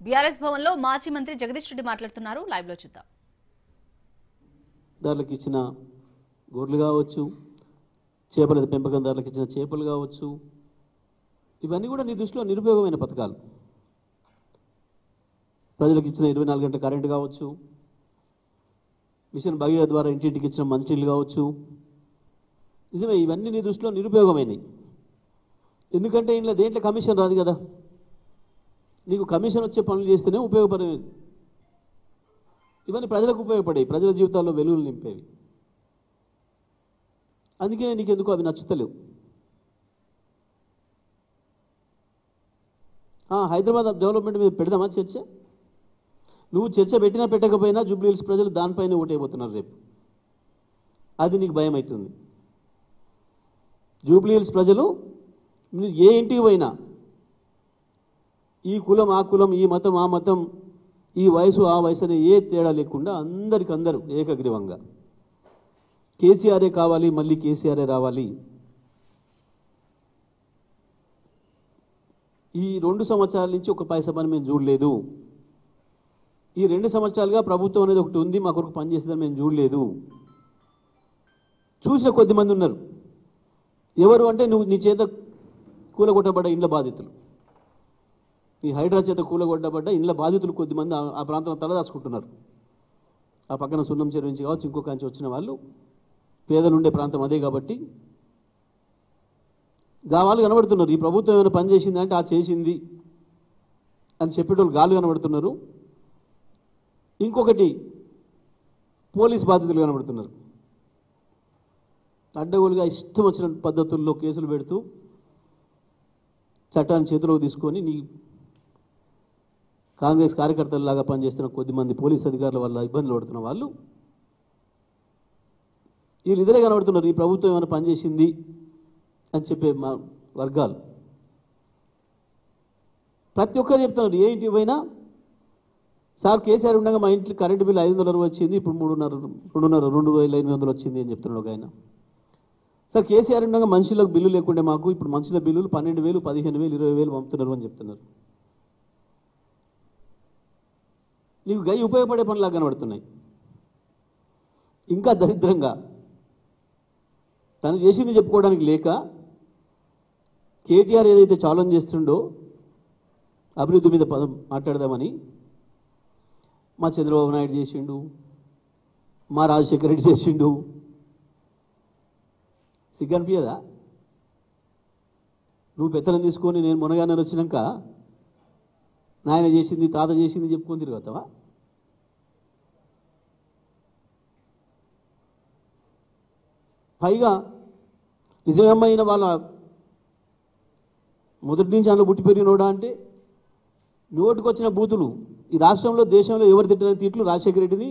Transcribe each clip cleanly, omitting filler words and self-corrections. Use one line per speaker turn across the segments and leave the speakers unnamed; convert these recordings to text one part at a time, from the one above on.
BRS భవన్లో మాజీ మంత్రి జగదీష్ రెడ్డి మాట్లాడుతున్నారు. లైవ్ లో చూద్దాం.
దారులకు ఇచ్చిన గొర్రెలు కావచ్చు, చేపల పెంపకందారులకు ఇచ్చిన చేపలు కావచ్చు, ఇవన్నీ కూడా నీ దృష్టిలో నిరుపయోగమైన పథకాలు. ప్రజలకు ఇచ్చిన 24 గంటల కరెంటు కావచ్చు, మిషన్ భగీరథ ద్వారా ఇంటింటికి ఇచ్చిన మంచినీళ్ళు కావచ్చు, నిజమే ఇవన్నీ నీ దృష్టిలో నిరుపయోగమైనవి. ఎందుకంటే ఇంట్లో దేంట్లో కమిషన్ రాదు కదా, నీకు కమిషన్ వచ్చే పనులు చేస్తేనే ఉపయోగపడేవి. ఇవన్నీ ప్రజలకు ఉపయోగపడేవి, ప్రజల జీవితాల్లో వెలుగులు నింపేవి. అందుకే నీకు ఎందుకు అవి నచ్చుతలేవు. హైదరాబాద్ డెవలప్మెంట్ మీద పెడదామా చర్చ? నువ్వు చర్చ పెట్టినా పెట్టకపోయినా జూబ్లీహిల్స్ ప్రజలు దానిపైన ఓటైపోతున్నారు రేపు. అది నీకు భయం అవుతుంది. జూబ్లీహిల్స్ ప్రజలు ఏ ఇంటికి పోయినా ఈ కులం ఆ కులం, ఈ మతం ఆ మతం, ఈ వయసు ఆ వయసు అనే ఏ తేడా లేకుండా అందరికందరూ ఏకగ్రీవంగా కేసీఆరే కావాలి, మళ్ళీ కేసీఆరే రావాలి. ఈ 2 సంవత్సరాల నుంచి ఒక పైసా పని మేము చూడలేదు, ఈ 2 సంవత్సరాలుగా ప్రభుత్వం అనేది ఒకటి ఉంది మా కొరకు పనిచేసిందని మేము చూడలేదు. చూసిన కొద్దిమంది ఉన్నారు. ఎవరు అంటే నువ్వు నీ చేత కూలగొట్టబడ్డ ఇండ్ల బాధితులు, ఈ హైడ్రా చేత కూలగొట్టబడ్డ ఇండ్ల బాధితులు కొద్దిమంది ఆ ప్రాంతంలో తలదాచుకుంటున్నారు. ఆ పక్కన సున్నం చెరువు నుంచి కావచ్చు, ఇంకొక నుంచి వచ్చిన వాళ్ళు, పేదలుండే ప్రాంతం అదే కాబట్టి వాళ్ళు కనబడుతున్నారు. ఈ ప్రభుత్వం ఏమైనా పని చేసింది అంటే ఆ చేసింది అని చెప్పేటోళ్ళు గాలు కనబడుతున్నారు. ఇంకొకటి పోలీస్ బాధితులు కనబడుతున్నారు. అడ్డగోలుగా ఇష్టం వచ్చిన పద్ధతుల్లో కేసులు పెడుతూ చట్టాన్ని చేతిలోకి తీసుకొని నీ కాంగ్రెస్ కార్యకర్తలలాగా పనిచేస్తున్న కొద్దిమంది పోలీస్ అధికారుల వల్ల ఇబ్బందులు పడుతున్న వాళ్ళు వీళ్ళిద్దరే కనబడుతున్నారు. ఈ ప్రభుత్వం ఏమైనా పనిచేసింది అని చెప్పే మా వర్గాలు ప్రతి ఒక్కరు చెప్తున్నారు. ఏ ఇంటికి పోయినా సార్ కేసీఆర్ ఉండగా మా ఇంట్లో కరెంటు బిల్లు 500 వచ్చింది, ఇప్పుడు 2,800 వచ్చింది అని చెప్తున్నాడు ఒక ఆయన. సార్ కేసీఆర్ ఉండగా మనుషులకు బిల్లు లేకుండే మాకు ఇప్పుడు మనుషుల బిల్లులు 12,000, 15,000, 20,000 పంపుతున్నారు అని చెప్తున్నారు. నీకు గై ఉపయోగపడే పనులాగా కనబడుతున్నాయి. ఇంకా దరిద్రంగా తను చేసింది చెప్పుకోవడానికి లేక కేటీఆర్ ఏదైతే ఛాలెంజ్ చేస్తుండో అభివృద్ధి మీద పదం మాట్లాడదామని మా చంద్రబాబు నాయుడు చేసిండు, మా రాజశేఖర రెడ్డి చేసిండు. సిగ్గనిపించదా? నువ్వు పెత్తనం తీసుకొని నేను మునగానే వచ్చినాక నాయన చేసింది తాత చేసింది చెప్పుకొని తిరుగుతావా? పైగా నిజమైన వాళ్ళ మొదటి నుంచి అందులో పుట్టి పెరిగినోడా అంటే నోటుకొచ్చిన బూతులు ఈ రాష్ట్రంలో దేశంలో ఎవరు తిట్టిన తిట్లు రాజశేఖర రెడ్డిని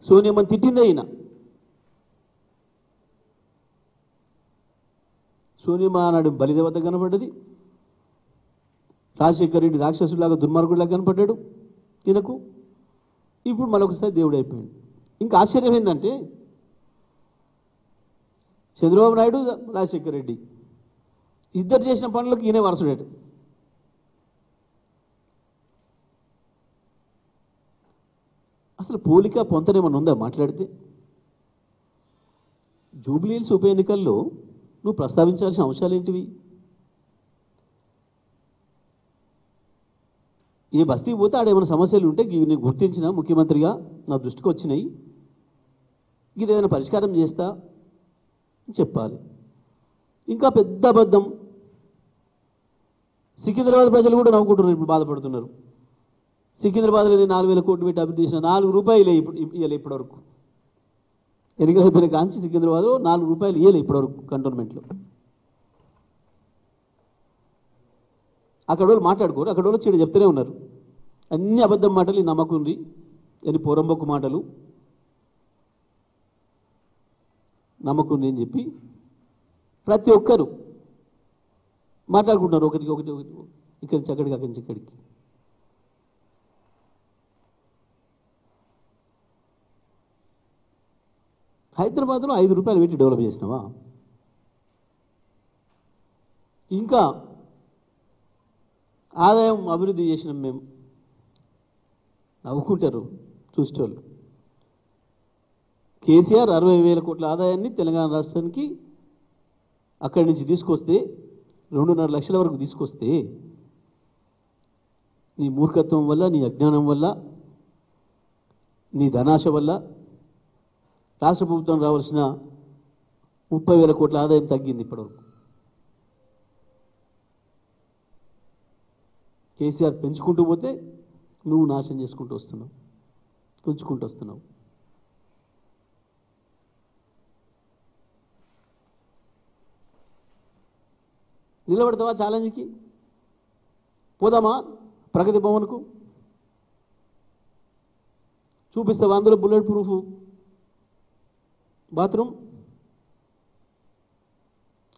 సోనియమ్మని తిట్టిందే అయినా. సోనియమ్మ నాడు బలిదేవత కనపడ్డది, రాజశేఖర రెడ్డి రాక్షసులాగా దుర్మార్గుడిలాగా కనపడ్డాడు తినకు. ఇప్పుడు మరొకసారి దేవుడు అయిపోయాడు. ఇంకా ఆశ్చర్యం ఏంటంటే చంద్రబాబు నాయుడు రాజశేఖర రెడ్డి ఇద్దరు చేసిన పనులకు ఈయనే వారసుడేట. అసలు పోలిక పొంతనేమన్నా ఉందా మాట్లాడితే? జూబ్లీహిల్స్ ఉప ఎన్నికల్లో నువ్వు ప్రస్తావించాల్సిన అంశాలు ఏంటివి? ఏ బస్తీకి పోతే ఆడేమైనా సమస్యలు ఉంటే నేను గుర్తించిన ముఖ్యమంత్రిగా నా దృష్టికి వచ్చినాయి, ఇది ఏదైనా పరిష్కారం చేస్తా చెప్పాలి. ఇంకా పెద్ద అబద్ధం. సికింద్రాబాద్ ప్రజలు కూడా నవ్వుకుంటున్నారు, ఇప్పుడు బాధపడుతున్నారు. సికింద్రాబాద్లో 4,000 కోట్లు పెట్టి అభివృద్ధి చేసిన 4 రూపాయలు ఇవ్వలే ఇప్పటివరకు. ఎన్నికల అయిపోయిన కాంచి సికింద్రాబాద్లో 4 రూపాయలు ఇవ్వలే ఇప్పటివరకు కంటోన్మెంట్లో. అక్కడ వాళ్ళు మాట్లాడుకోరు, అక్కడ వాళ్ళు చెడు చెప్తూనే ఉన్నారు. అన్ని అబద్ధం మాటలు, ఈ నమ్మకుంది అని పోరంబొక్కు మాటలు నమ్మకుంది అని చెప్పి ప్రతి ఒక్కరు మాట్లాడుకుంటున్నారు. ఒకరికి ఇక్కడి నుంచి అక్కడికి, అక్కడి నుంచి ఇక్కడికి. హైదరాబాద్లో 5 రూపాయలు పెట్టి డెవలప్ చేసినావా? ఇంకా ఆదాయం అభివృద్ధి చేసినాం మేము. నవ్వుకుంటారు చూసేవాళ్ళు. కేసీఆర్ 60,000 కోట్ల ఆదాయాన్ని తెలంగాణ రాష్ట్రానికి అక్కడి నుంచి తీసుకొస్తే 2.5 లక్షల వరకు తీసుకొస్తే నీ మూర్ఖత్వం వల్ల, నీ అజ్ఞానం వల్ల, నీ ధనాశ వల్ల రాష్ట్ర ప్రభుత్వం రావాల్సిన 30,000 కోట్ల ఆదాయం తగ్గింది ఇప్పటివరకు. కేసీఆర్ పెంచుకుంటూ పోతే నువ్వు నాశనం చేసుకుంటూ వస్తున్నావు, తుంచుకుంటూ వస్తున్నావు. నిలబడతావా ఛాలెంజ్కి? పోదామా ప్రగతి భవన్కు? చూపిస్తావా అందులో బుల్లెట్ ప్రూఫ్ బాత్రూమ్?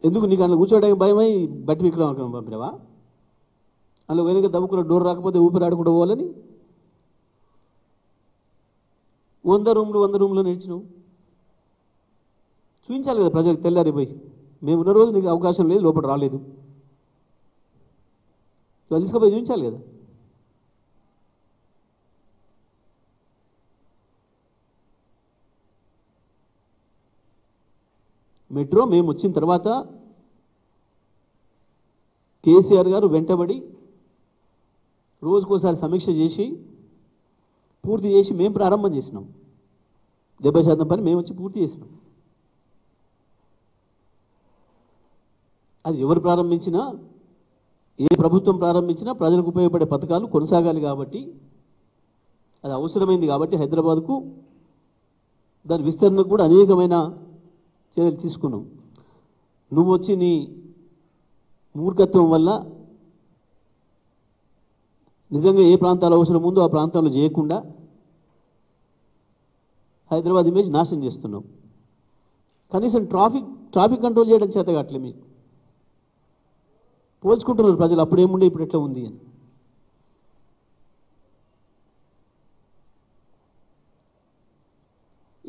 ఎందుకు నీకు అందులో కూర్చోడానికి భయమై బట్టి విక్రమ పంపినవా? అందులో వెనుక దమ్ముకున్న డోర్ రాకపోతే ఊపిరి ఆడుకుంటూ పోవాలని 100 రూమ్లో నిలిచినావు. చూపించాలి కదా ప్రజలకు తెల్లారి పోయి, మేము ఉన్న రోజు నీకు అవకాశం లేదు, లోపల రాలేదు, తీసుకుపోయి చూపించాలి కదా. మెట్రో మేము వచ్చిన తర్వాత కేసీఆర్ గారు వెంటబడి రోజుకోసారి సమీక్ష చేసి పూర్తి చేసి మేము ప్రారంభం చేసినాం. 70% పని మేము వచ్చి పూర్తి చేసినాం. అది ఎవరు ప్రారంభించినా, ఏ ప్రభుత్వం ప్రారంభించినా ప్రజలకు ఉపయోగపడే పథకాలు కొనసాగాలి కాబట్టి, అది అవసరమైంది కాబట్టి హైదరాబాద్కు దాని విస్తరణకు కూడా అనేకమైన చర్యలు తీసుకున్నాం. నువ్వు వచ్చి నీ మూర్ఖత్వం వల్ల నిజంగా ఏ ప్రాంతాలు అవసరం ఉందో ఆ ప్రాంతంలో చేయకుండా హైదరాబాద్ ఇమేజ్ నాశనం చేస్తున్నావు. కనీసం ట్రాఫిక్ కంట్రోల్ చేయడం చేత కావట్లే మీకు. పోల్చుకుంటున్నారు ప్రజలు, అప్పుడేముండే ఇప్పుడు ఎట్లా ఉంది అని.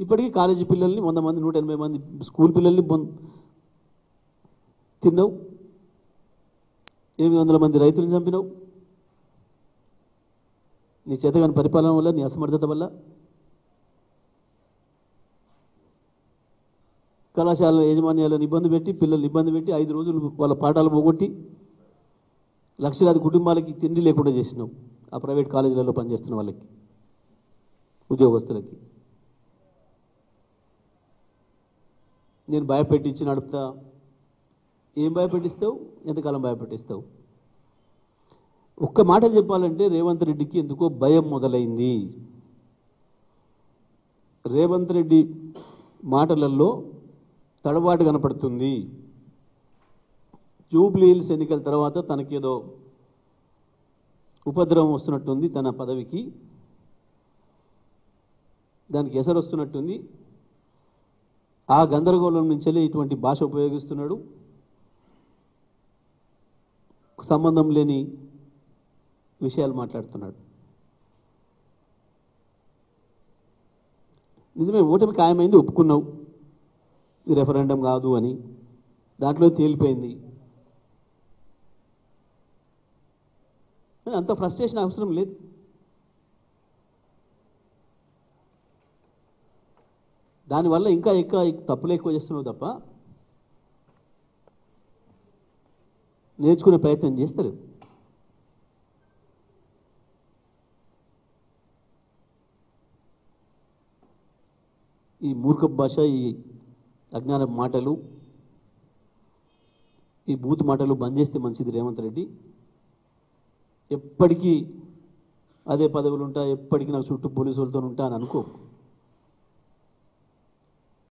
ఇప్పటికీ కాలేజీ పిల్లల్ని 100 మంది 180 మంది స్కూల్ పిల్లల్ని తిన్నావు. 800 మంది రైతులను చంపినావు. నీ చేతగాని పరిపాలన వల్ల, నీ అసమర్థత వల్ల. కళాశాల యాజమాన్యాలను ఇబ్బంది పెట్టి, పిల్లల్ని ఇబ్బంది పెట్టి 5 రోజులు వాళ్ళ పాఠాలు పోగొట్టి లక్షలాది కుటుంబాలకి తిండి లేకుండా చేసినావు. ఆ ప్రైవేట్ కాలేజీలలో పనిచేస్తున్న వాళ్ళకి, ఉద్యోగస్తులకి. నేను భయపెట్టించి నడుపుతా. ఏం భయపెట్టిస్తావు? ఎంతకాలం భయపెట్టిస్తావు? ఒక్క మాటలు చెప్పాలంటే రేవంత్ రెడ్డికి ఎందుకో భయం మొదలైంది. రేవంత్ రెడ్డి మాటలలో తడబాటు కనపడుతుంది. జూబ్లీ హిల్స్ ఎన్నికల తర్వాత తనకేదో ఉపద్రవం వస్తున్నట్టుంది, తన పదవికి దానికి ఎసరు వస్తున్నట్టుంది. ఆ గందరగోళం నుంచెల్లి ఇటువంటి భాష ఉపయోగిస్తున్నాడు. సంబంధం లేని విషయాలు మాట్లాడుతున్నాడు. నిజమే, ఓటమి ఖాయమైంది, ఒప్పుకున్నావు. ఇది రెఫరెండం కాదు అని దాంట్లో తేలిపోయింది. అంత ఫ్రస్ట్రేషన్ అవసరం లేదు. దానివల్ల ఇంకా తప్పులు ఎక్కువ చేస్తున్నావు తప్ప నేర్చుకునే ప్రయత్నం చేస్తారు. ఈ మూర్ఖ భాష, ఈ అజ్ఞాన మాటలు, ఈ బూత్ మాటలు బంద్ చేస్తే మంచిది రేవంత్ రెడ్డి. ఎప్పటికీ అదే పదవులు ఉంటా, ఎప్పటికీ నాకు చుట్టూ పోలీసులతో ఉంటా అని అనుకో.